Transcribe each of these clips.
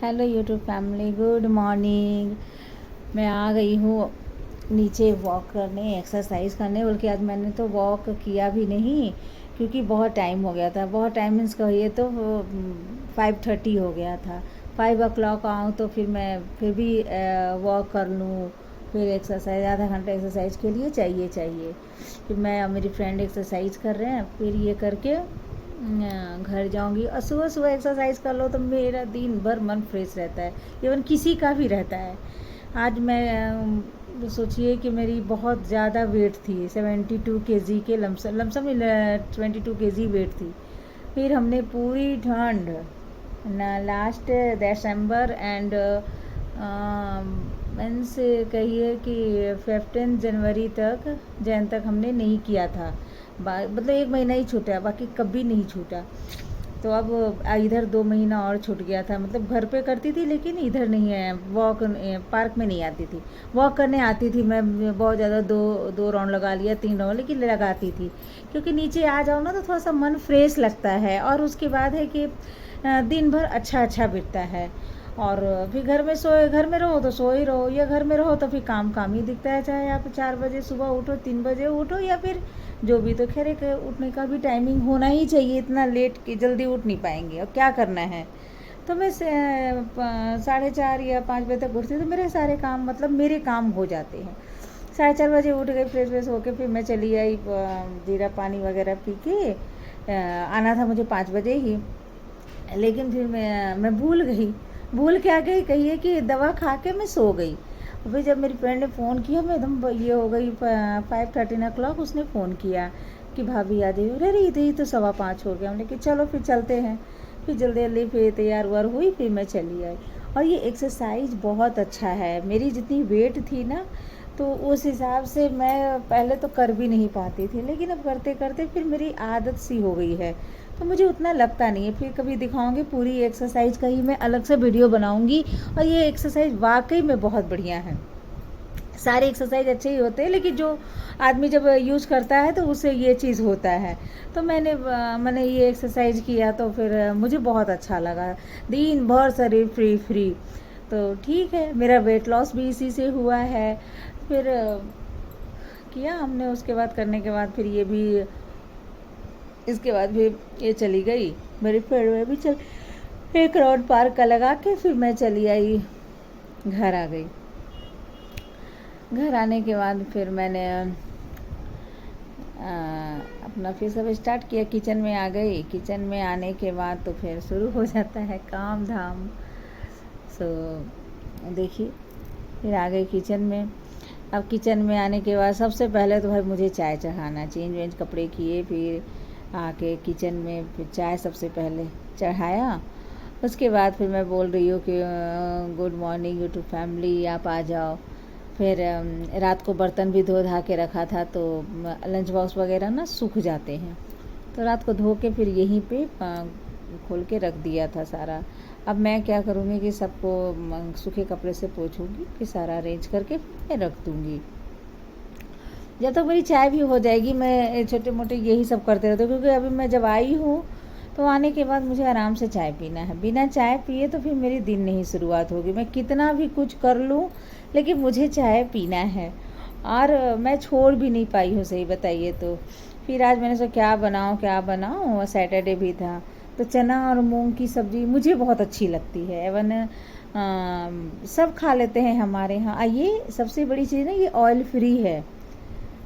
Hello YouTube family, good morning. मैं आ गई हूँ नीचे वॉक करने, एक्सरसाइज करने। बल्कि आज मैंने तो वॉक किया भी नहीं क्योंकि बहुत टाइम हो गया था। बहुत टाइम मीन्स कहिए तो 5:30 हो गया था। 5 o'clock आऊँ तो फिर मैं फिर भी वॉक कर लूँ। फिर एक्सरसाइज, आधा घंटा एक्सरसाइज के लिए चाहिए। फिर मैं और मेरी फ्रेंड एक्सरसाइज कर रहे हैं, फिर ये करके घर जाऊंगी। और सुबह सुबह एक्सरसाइज कर लो तो मेरा दिन भर मन फ्रेश रहता है, इवन किसी का भी रहता है। आज मैं सोचिए कि मेरी बहुत ज़्यादा वेट थी, 72 kg के लमसम 22 kg वेट थी। फिर हमने पूरी ठंड ना लास्ट दिसंबर एंड मीन्स कहिए कि 15 जनवरी तक हमने नहीं किया था। मतलब 1 महीना ही छूटा, बाकी कभी नहीं छूटा। तो अब इधर 2 महीना और छूट गया था। मतलब घर पे करती थी लेकिन इधर नहीं है, वॉक पार्क में नहीं आती थी। वॉक करने आती थी मैं, बहुत ज़्यादा दो दो राउंड लगा लिया, 3 राउंड, लेकिन लगाती थी क्योंकि नीचे आ जाओ ना तो थोड़ा सा मन फ्रेश लगता है। और उसके बाद है कि दिन भर अच्छा बीतता है। और फिर घर में रहो तो सो ही रहो, या घर में रहो तो फिर काम ही दिखता है। चाहे आप 4 बजे सुबह उठो, 3 बजे उठो, या फिर जो भी। तो खैर एक उठने का भी टाइमिंग होना ही चाहिए, इतना लेट कि जल्दी उठ नहीं पाएंगे और क्या करना है। तो मैं 4:30 या 5 बजे तक उठती, तो मेरे सारे काम, मतलब मेरे काम हो जाते हैं। 4:30 बजे उठ गई, फ्रेश होके फिर मैं चली आई जीरा पानी वगैरह पी के। आना था मुझे 5 बजे ही, लेकिन फिर मैं भूल क्या गई, कहिए कि दवा खा के मैं सो गई। फिर जब मेरी फ्रेंड ने फ़ोन किया, मैं एकदम ये हो गई। 5:13 o'clock उसने फ़ोन किया कि भाभी आ जाइए। अरे ये तो 5:15 हो गया। हमने कि चलो फिर चलते हैं। फिर जल्दी जल्दी फिर तैयार वार हुई, फिर मैं चली आई। और ये एक्सरसाइज बहुत अच्छा है। मेरी जितनी वेट थी ना, तो उस हिसाब से मैं पहले तो कर भी नहीं पाती थी, लेकिन अब करते करते फिर मेरी आदत सी हो गई है, तो मुझे उतना लगता नहीं है। फिर कभी दिखाऊंगी पूरी एक्सरसाइज का ही मैं अलग से वीडियो बनाऊंगी। और ये एक्सरसाइज वाकई में बहुत बढ़िया है। सारे एक्सरसाइज अच्छे ही होते हैं, लेकिन जो आदमी जब यूज़ करता है तो उससे ये चीज़ होता है। तो मैंने ये एक्सरसाइज किया तो फिर मुझे बहुत अच्छा लगा। दिन भर शरीर फ्री। तो ठीक है, मेरा वेट लॉस भी इसी से हुआ है। फिर किया हमने। उसके बाद करने के बाद फिर ये भी, इसके बाद फिर ये चली गई मेरी फ्रेंड में भी चल, एक राउंड पार्क का लगा के फिर मैं चली आई, घर आ गई। घर आने के बाद फिर मैंने अपना फिर सब स्टार्ट किया। किचन में आ गई। किचन में आने के बाद तो फिर शुरू हो जाता है काम धाम। सो देखिए, फिर आ गई किचन में। अब किचन में आने के बाद सबसे पहले तो भाई मुझे चाय चढ़ाना, चेंज वेंज कपड़े किए, फिर आके किचन में फिर चाय सबसे पहले चढ़ाया। उसके बाद फिर मैं बोल रही हूँ कि गुड मॉर्निंग यूट्यूब फैमिली, आप आ जाओ। फिर रात को बर्तन भी धो धा के रखा था, तो लंच बॉक्स वगैरह ना सूख जाते हैं, तो रात को धो के फिर यहीं पे खोल के रख दिया था सारा। अब मैं क्या करूँगी कि सबको सूखे कपड़े से पोंछूँगी, फिर सारा अरेंज करके मैं रख दूँगी। जब तक मेरी चाय भी हो जाएगी, मैं छोटे मोटे यही सब करते रहते हूँ, क्योंकि अभी मैं जब आई हूँ तो आने के बाद मुझे आराम से चाय पीना है। बिना चाय पिए तो फिर मेरी दिन नहीं शुरुआत होगी। मैं कितना भी कुछ कर लूँ, लेकिन मुझे चाय पीना है। और मैं छोड़ भी नहीं पाई हूँ, सही बताइए तो। फिर आज मैंने सोचा क्या बनाऊँ, सैटरडे भी था, तो चना और मूंग की सब्ज़ी मुझे बहुत अच्छी लगती है। एवन सब खा लेते हैं हमारे यहाँ। ये सबसे बड़ी चीज़ ना, ये ऑयल फ्री है।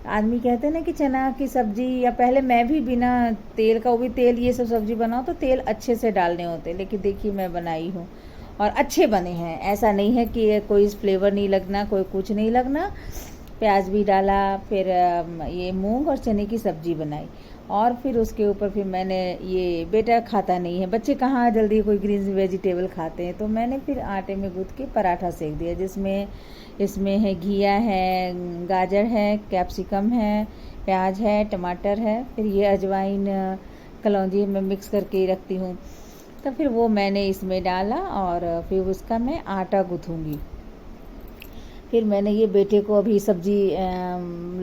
आदमी कहते हैं ना कि चना की सब्ज़ी, या पहले मैं भी बिना तेल का, वो भी तेल ये सब सब्ज़ी बनाओ तो तेल अच्छे से डालने होते, लेकिन देखिए मैं बनाई हूँ और अच्छे बने हैं। ऐसा नहीं है कि कोई फ्लेवर नहीं लगना, कोई कुछ नहीं लगना। प्याज भी डाला, फिर ये मूंग और चने की सब्ज़ी बनाई। और फिर उसके ऊपर फिर मैंने, ये बेटा खाता नहीं है, बच्चे कहाँ जल्दी कोई ग्रीन वेजिटेबल खाते हैं, तो मैंने फिर आटे में गूँथ के पराठा सेक दिया, जिसमें इसमें है घिया है, गाजर है, कैप्सिकम है, प्याज है, टमाटर है, फिर ये अजवाइन कलौंजी मैं मिक्स करके ही रखती हूँ। तो फिर वो मैंने इसमें डाला और फिर उसका मैं आटा गूँथूँगी। फिर मैंने ये बेटे को, अभी सब्ज़ी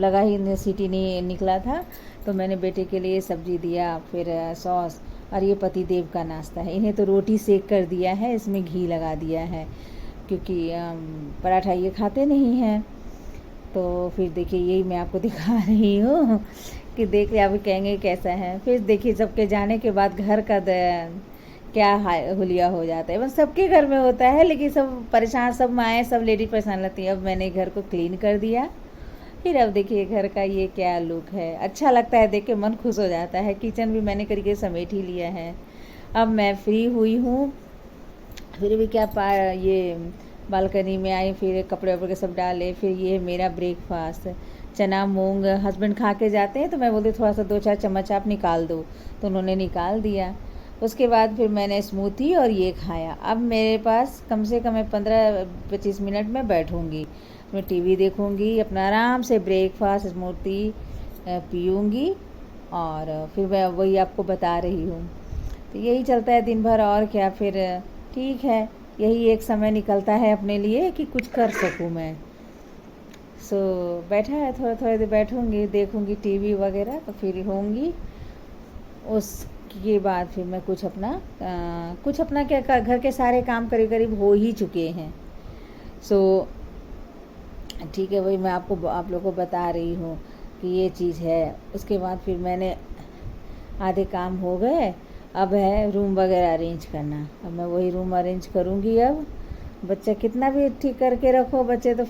लगा ही सीटी नहीं निकला था, तो मैंने बेटे के लिए सब्ज़ी दिया। फिर सॉस और ये पति देव का नाश्ता है। इन्हें तो रोटी सेक कर दिया है, इसमें घी लगा दिया है, क्योंकि पराठा ये खाते नहीं हैं। तो फिर देखिए यही मैं आपको दिखा रही हूँ कि देख लिया, अभी कहेंगे कैसा है। फिर देखिए सबके जाने के बाद घर का क्या हुलिया हो जाता है। बस सबके घर में होता है, लेकिन सब परेशान, सब माएँ, सब लेडी परेशान रहती हैं। अब मैंने घर को क्लीन कर दिया। फिर अब देखिए घर का ये क्या लुक है, अच्छा लगता है, देख के मन खुश हो जाता है। किचन भी मैंने करके समेट ही लिया है। अब मैं फ्री हुई हूँ, फिर भी क्या ये बालकनी में आई, फिर कपड़े वपड़े सब डाले। फिर ये मेरा ब्रेकफास्ट, चना मूंग हस्बैंड खा के जाते हैं, तो मैं बोलती थोड़ा सा 2-4 चम्मच आप निकाल दो, तो उन्होंने निकाल दिया। उसके बाद फिर मैंने स्मूथी और ये खाया। अब मेरे पास कम से कम मैं 15-25 मिनट में बैठूँगी, मैं टीवी देखूँगी, अपना आराम से ब्रेकफास्ट स्मूथी पीऊँगी, और फिर मैं वही आपको बता रही हूँ। तो यही चलता है दिन भर, और क्या। फिर ठीक है, यही एक समय निकलता है अपने लिए कि कुछ कर सकूँ मैं। बैठा है, थोड़ा थोड़ा देर बैठूँगी, देखूँगी टीवी वगैरह, तो फिर होंगी। उसके बाद फिर मैं कुछ अपना क्या, घर के सारे काम करीब करीब हो ही चुके हैं। ठीक है, वही मैं आप लोगों को बता रही हूँ कि ये चीज़ है। उसके बाद फिर मैंने आधे काम हो गए, अब है रूम वगैरह अरेंज करना। अब मैं वही रूम अरेंज करूँगी। अब बच्चा कितना भी ठीक करके रखो, बच्चे तो